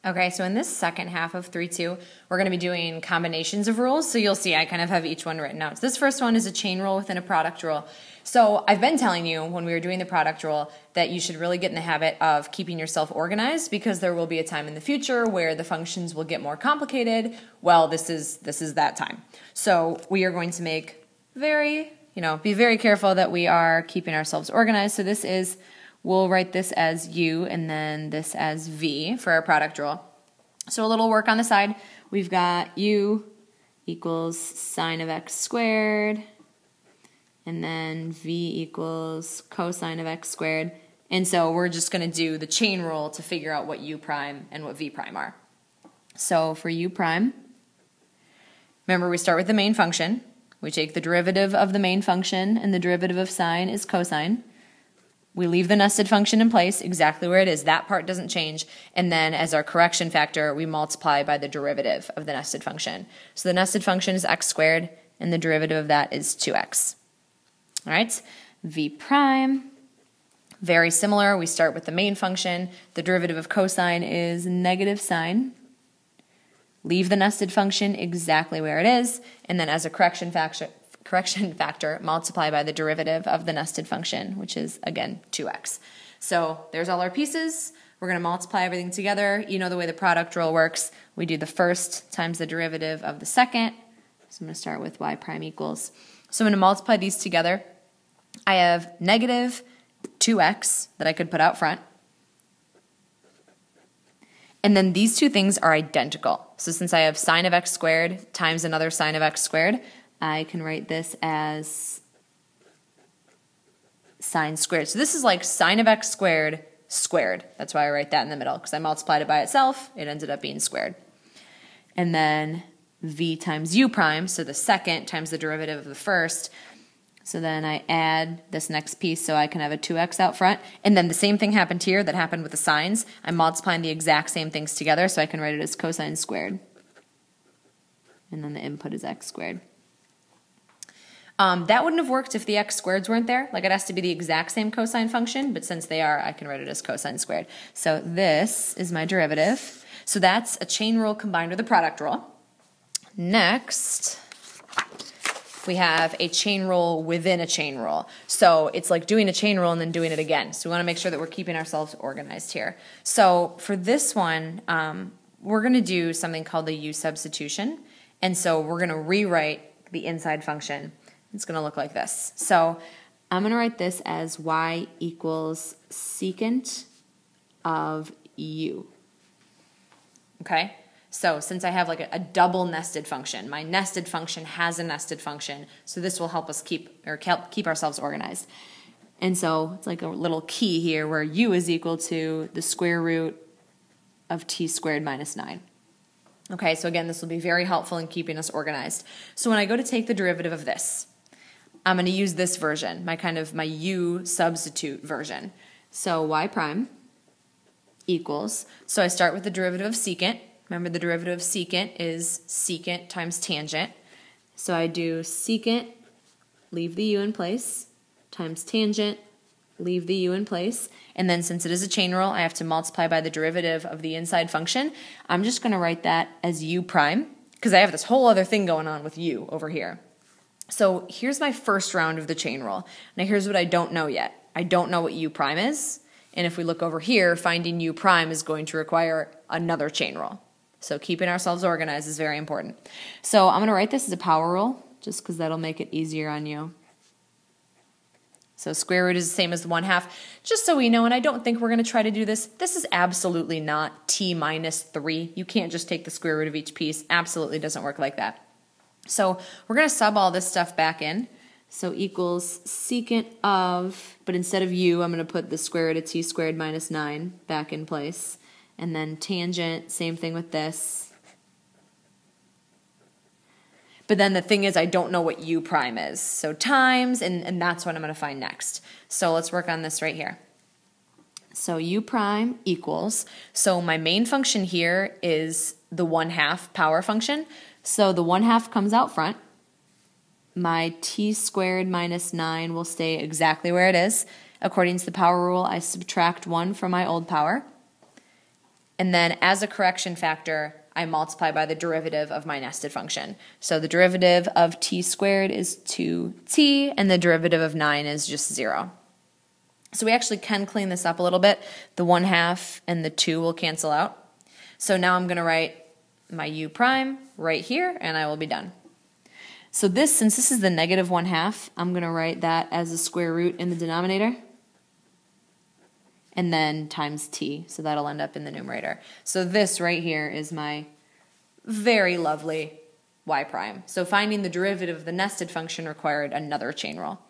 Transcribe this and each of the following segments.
Okay, so in this second half of 3-2, we're going to be doing combinations of rules. So you'll see I kind of have each one written out. So this first one is a chain rule within a product rule. So I've been telling you when we were doing the product rule that you should really get in the habit of keeping yourself organized, because there will be a time in the future where the functions will get more complicated. Well, this is that time. So we are going to make be very careful that we are keeping ourselves organized. So this is, we'll write this as U and then this as V for our product rule. So a little work on the side. We've got U equals sine of x squared, and then V equals cosine of x squared. And so we're just going to do the chain rule to figure out what U prime and what V prime are. So for U prime, remember we start with the main function. We take the derivative of the main function, and the derivative of sine is cosine. We leave the nested function in place exactly where it is. That part doesn't change. And then as our correction factor, we multiply by the derivative of the nested function. So the nested function is x squared, and the derivative of that is 2x. All right, V prime, very similar. We start with the main function. The derivative of cosine is negative sine. Leave the nested function exactly where it is, and then as a correction factor, multiply by the derivative of the nested function, which is, again, 2x. So there's all our pieces. We're going to multiply everything together. You know the way the product rule works. We do the first times the derivative of the second. So I'm going to start with y prime equals. So I'm going to multiply these together. I have negative 2x that I could put out front. And then these two things are identical. So since I have sine of x squared times another sine of x squared, I can write this as sine squared. So this is like sine of x squared squared. That's why I write that in the middle, because I multiplied it by itself. It ended up being squared. And then v times u prime, so the second times the derivative of the first. So then I add this next piece so I can have a 2x out front. And then the same thing happened here that happened with the sines. I'm multiplying the exact same things together, so I can write it as cosine squared. And then the input is x squared. That wouldn't have worked if the x squareds weren't there. Like, it has to be the exact same cosine function, but since they are, I can write it as cosine squared. So this is my derivative. So that's a chain rule combined with a product rule. Next, we have a chain rule within a chain rule. So it's like doing a chain rule and then doing it again. So we want to make sure that we're keeping ourselves organized here. So for this one, we're going to do something called the U-Substitution. And so we're going to rewrite the inside function. It's going to look like this. So I'm going to write this as y equals secant of u. Okay? So since I have like a double nested function, my nested function has a nested function, so this will help us keep ourselves organized. And so it's like a little key here where u is equal to the square root of t squared minus 9. Okay, so again, this will be very helpful in keeping us organized. So when I go to take the derivative of this, I'm going to use this version, my U-substitute version. So y prime equals, so I start with the derivative of secant. Remember, the derivative of secant is secant times tangent. So I do secant, leave the u in place, times tangent, leave the u in place. And then since it is a chain rule, I have to multiply by the derivative of the inside function. I'm just going to write that as u prime, because I have this whole other thing going on with u over here. So here's my first round of the chain rule. Now here's what I don't know yet. I don't know what u prime is. And if we look over here, finding u prime is going to require another chain rule. So keeping ourselves organized is very important. So I'm going to write this as a power rule, just because that'll make it easier on you. So square root is the same as the 1/2. Just so we know, and I don't think we're going to try to do this, this is absolutely not t minus 3. You can't just take the square root of each piece. Absolutely doesn't work like that. So we're going to sub all this stuff back in. So equals secant of, but instead of u, I'm going to put the square root of t squared minus 9 back in place. And then tangent, same thing with this. But then the thing is, I don't know what u prime is. So times, and that's what I'm going to find next. So let's work on this right here. So u prime equals, so my main function here is the 1/2 power function. So the 1/2 comes out front. My t squared minus 9 will stay exactly where it is. According to the power rule, I subtract 1 from my old power. And then as a correction factor, I multiply by the derivative of my nested function. So the derivative of t squared is 2t, and the derivative of 9 is just 0. So we actually can clean this up a little bit. The 1/2 and the 2 will cancel out. So now I'm going to write my u prime right here, and I will be done. So this, since this is the negative 1/2, I'm going to write that as a square root in the denominator, and then times t, so that'll end up in the numerator. So this right here is my very lovely y prime. So finding the derivative of the nested function required another chain rule.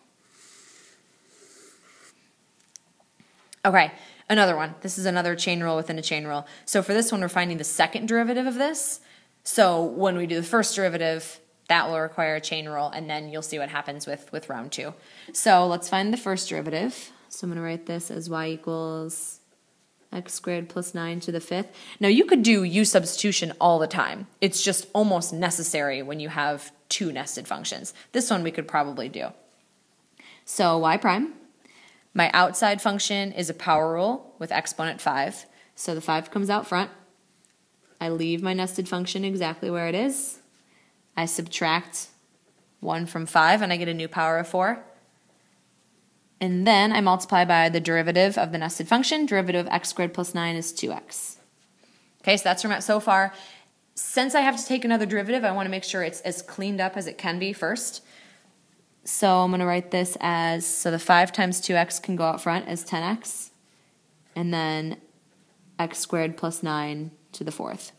Okay, another one. This is another chain rule within a chain rule. So for this one, we're finding the second derivative of this. So when we do the first derivative, that will require a chain rule, and then you'll see what happens with round 2. So let's find the first derivative. So I'm going to write this as y equals x squared plus 9 to the 5th. Now you could do U-substitution all the time. It's just almost necessary when you have 2 nested functions. This one we could probably do. So y prime. My outside function is a power rule with exponent 5. So the 5 comes out front. I leave my nested function exactly where it is. I subtract 1 from 5, and I get a new power of 4. And then I multiply by the derivative of the nested function. Derivative of x squared plus 9 is 2x. Okay, so that's from so far. Since I have to take another derivative, I want to make sure it's as cleaned up as it can be first. So I'm going to write this as, so the 5 times 2x can go out front as 10x, and then x squared plus 9 to the 4th.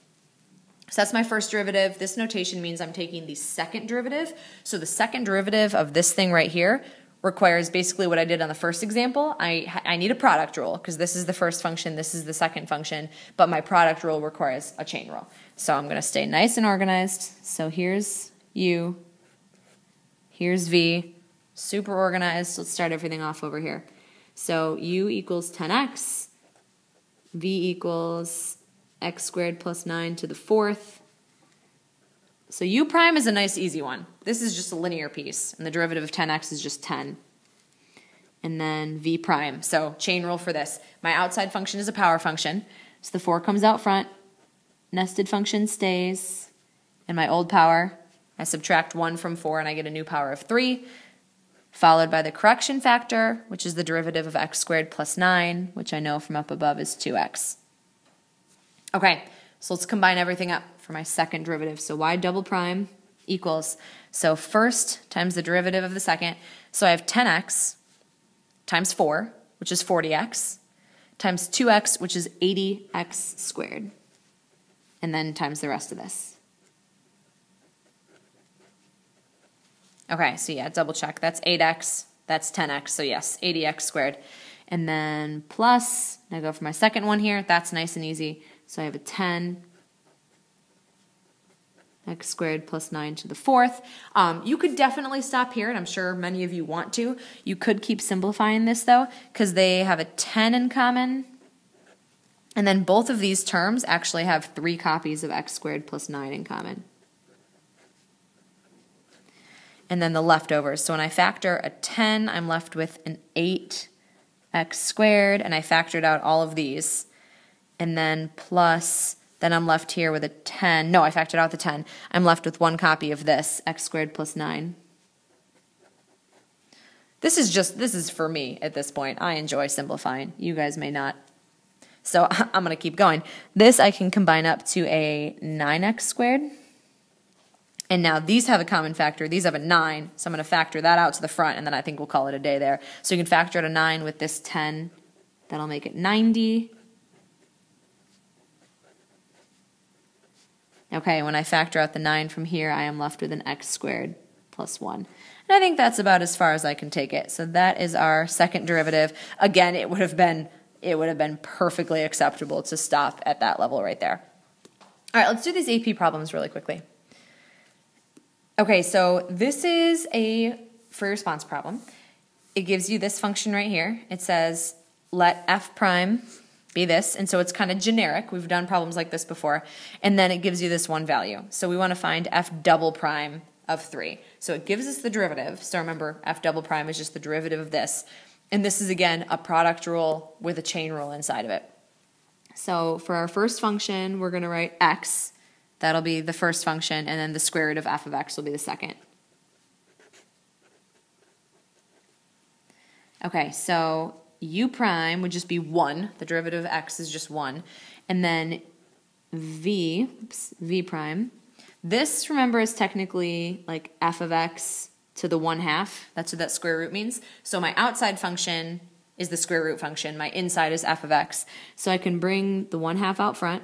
So that's my first derivative. This notation means I'm taking the second derivative. So the second derivative of this thing right here requires basically what I did on the first example. I need a product rule because this is the first function, this is the second function, but my product rule requires a chain rule. So I'm going to stay nice and organized. So here's u. Here's v, super organized. Let's start everything off over here. So u equals 10x, v equals x squared plus 9 to the 4th. So u prime is a nice easy one. This is just a linear piece, and the derivative of 10x is just 10. And then v prime, so chain rule for this. My outside function is a power function, so the 4 comes out front, nested function stays, and my old power, I subtract 1 from 4 and I get a new power of 3, followed by the correction factor, which is the derivative of x squared plus 9, which I know from up above is 2x. Okay, so let's combine everything up for my second derivative. So y double prime equals, so first times the derivative of the second, so I have 10x times 4, which is 40x, times 2x, which is 80x squared, and then times the rest of this. Okay, so yeah, double check. That's 8x, that's 10x, so yes, 80x squared. And then plus, I go for my second one here, that's nice and easy. So I have a 10 x squared plus 9 to the 4th. You could definitely stop here, and I'm sure many of you want to. You could keep simplifying this, though, because they have a 10 in common. And then both of these terms actually have 3 copies of x squared plus 9 in common. And then the leftovers. So when I factor a 10, I'm left with an 8x squared, and I factored out all of these. And then plus, then I'm left here with a 10. No, I factored out the 10. I'm left with 1 copy of this, x squared plus 9. This is for me at this point. I enjoy simplifying. You guys may not. So I'm going to keep going. This I can combine up to a 9x squared. And now these have a common factor. These have a 9, so I'm going to factor that out to the front, and then I think we'll call it a day there. So you can factor out a 9 with this 10. That'll make it 90. Okay, when I factor out the 9 from here, I am left with an x squared plus 1. And I think that's about as far as I can take it. So that is our second derivative. Again, it would have been perfectly acceptable to stop at that level right there. All right, let's do these AP problems really quickly. Okay, so this is a free response problem. It gives you this function right here. It says let f prime be this, and so it's kind of generic. We've done problems like this before. And then it gives you this one value. So we want to find f double prime of 3. So it gives us the derivative. So remember, f double prime is just the derivative of this. And this is, again, a product rule with a chain rule inside of it. So for our first function, we're going to write x. That'll be the first function, and then the square root of f of x will be the second. Okay, so u prime would just be 1. The derivative of x is just 1. And then v prime. This, remember, is technically like f of x to the 1/2. That's what that square root means. So my outside function is the square root function. My inside is f of x. So I can bring the 1/2 out front,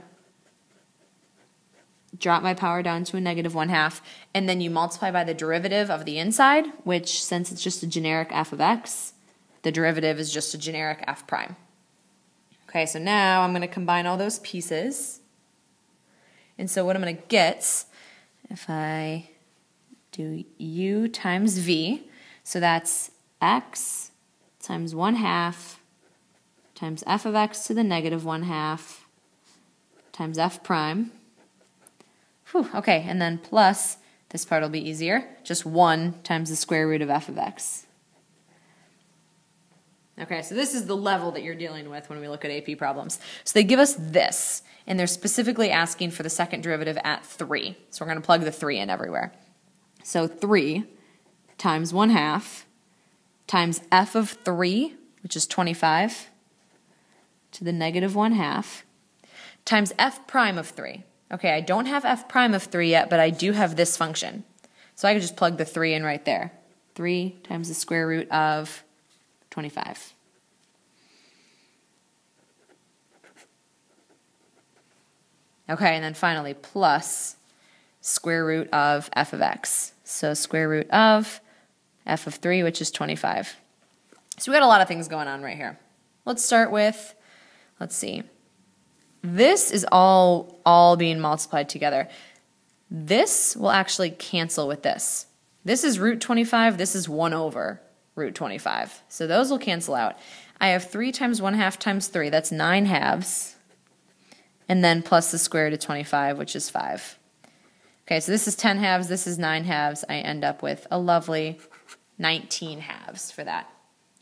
drop my power down to a negative 1/2, and then you multiply by the derivative of the inside, which, since it's just a generic f of x, the derivative is just a generic f prime. Okay, so now I'm going to combine all those pieces. And so what I'm going to get, if I do u times v, so that's x times 1/2 times f of x to the negative 1/2 times f prime. Whew, okay, and then plus, this part will be easier, just 1 times the square root of f of x. Okay, so this is the level that you're dealing with when we look at AP problems. So they give us this, and they're specifically asking for the second derivative at 3. So we're going to plug the 3 in everywhere. So 3 times 1/2 times f of 3, which is 25, to the negative 1/2, times f prime of 3. Okay, I don't have f prime of 3 yet, but I do have this function. So I can just plug the 3 in right there. 3 times the square root of 25. Okay, and then finally plus square root of f of x. So square root of f of 3, which is 25. So we got a lot of things going on right here. Let's start with, let's see. This is all being multiplied together. This will actually cancel with this. This is root 25. This is 1 over root 25. So those will cancel out. I have 3 times 1/2 times 3. That's 9 halves. And then plus the square root of 25, which is 5. Okay, so this is 10 halves. This is 9 halves. I end up with a lovely 19 halves for that.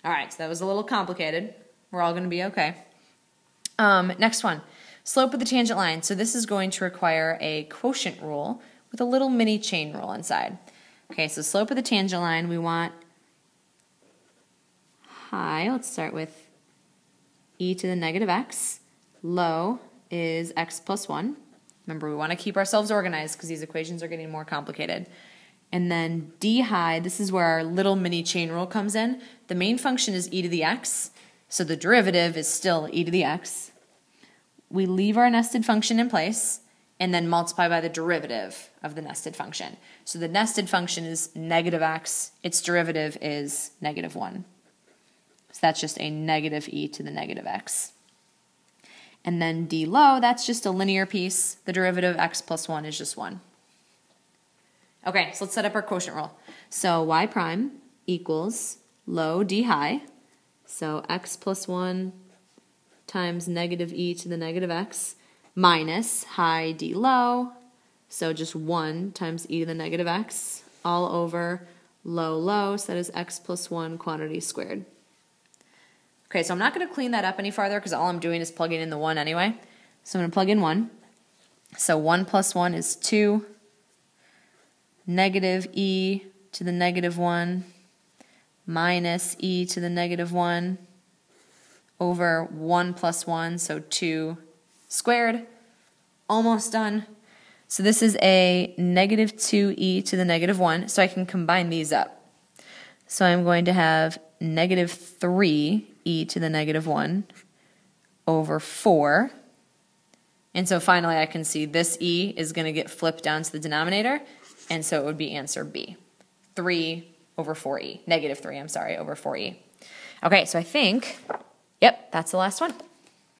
All right, so that was a little complicated. We're all going to be okay. Next one. Slope of the tangent line. So this is going to require a quotient rule with a little mini chain rule inside. Okay, so slope of the tangent line, we want high. Let's start with e to the negative x. Low is x plus 1. Remember, we want to keep ourselves organized because these equations are getting more complicated. And then d high, this is where our little mini chain rule comes in. The main function is e to the x, so the derivative is still e to the x. We leave our nested function in place and then multiply by the derivative of the nested function. So the nested function is negative x, its derivative is negative 1. So that's just a negative e to the negative x. And then d low, that's just a linear piece. The derivative of x plus 1 is just 1. Okay, so let's set up our quotient rule. So y prime equals low d high. So x plus 1 times negative e to the negative x minus high d low. So just 1 times e to the negative x all over low low. So that is x plus 1 quantity squared. Okay, so I'm not going to clean that up any farther because all I'm doing is plugging in the 1 anyway. So I'm going to plug in 1. So 1 plus 1 is 2. Negative e to the negative 1 minus e to the negative 1 over 1 plus 1, so 2 squared. Almost done. So this is a negative 2e to the negative 1, so I can combine these up. So I'm going to have negative 3e to the negative 1 over 4. And so finally I can see this e is going to get flipped down to the denominator, and so it would be answer B. 3 over 4e. Negative 3, I'm sorry, over 4e. Okay, so I think, yep, that's the last one.